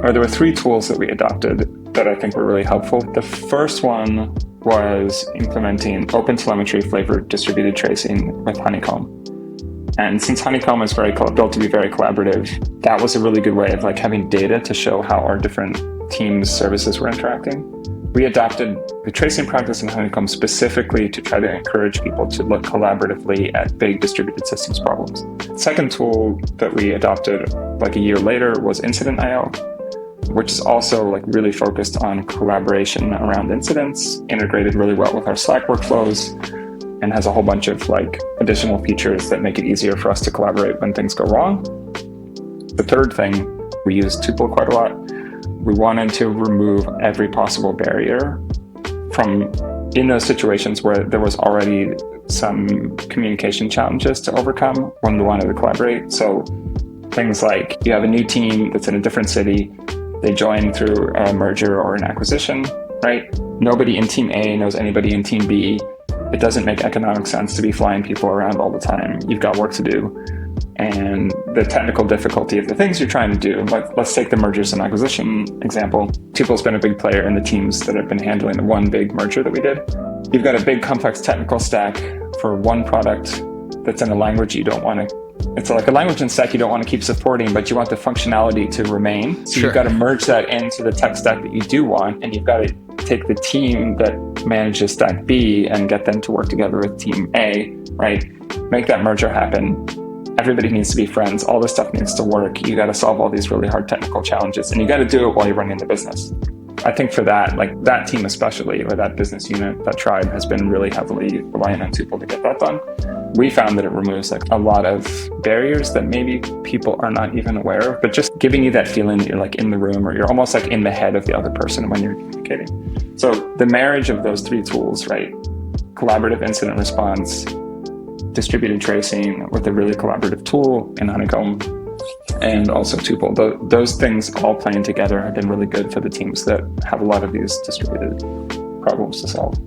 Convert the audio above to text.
or there were three tools that we adopted that I think were really helpful. The first one was implementing OpenTelemetry flavored distributed tracing with Honeycomb. And since Honeycomb is built to be very collaborative, that was a really good way of like having data to show how our different teams' services were interacting. We adopted the tracing practice in Honeycomb specifically to try to encourage people to look collaboratively at big distributed systems problems. The second tool that we adopted like a year later was Incident.io, which is also like really focused on collaboration around incidents, integrated really well with our Slack workflows, and has a whole bunch of like additional features that make it easier for us to collaborate when things go wrong. The third thing, we use Tuple quite a lot. We wanted to remove every possible barrier from in those situations where there was already some communication challenges to overcome when we wanted to collaborate. So things like you have a new team that's in a different city, they join through a merger or an acquisition, right? Nobody in team A knows anybody in team B. It doesn't make economic sense to be flying people around all the time. You've got work to do. And the technical difficulty of the things you're trying to do, let's take the mergers and acquisition example. Tuple's been a big player in the teams that have been handling the one big merger that we did. You've got a big complex technical stack for one product that's in a language you don't want to, it's like a language and stack you don't want to keep supporting, but you want the functionality to remain. So You've got to merge that into the tech stack that you do want, and you've got to take the team that manages stack B and get them to work together with team A, right? Make that merger happen. Everybody needs to be friends. All this stuff needs to work. You got to solve all these really hard technical challenges, and you got to do it while you're running the business. I think for that, like that team especially, or that business unit, that tribe has been really heavily reliant on Tuple to get that done. We found that it removes like a lot of barriers that maybe people are not even aware of, but just giving you that feeling that you're like in the room or you're almost like in the head of the other person when you're communicating. So the marriage of those three tools, right? Collaborative incident response, distributed tracing with a really collaborative tool in Honeycomb, and also Tuple. Those things all playing together have been really good for the teams that have a lot of these distributed problems to solve.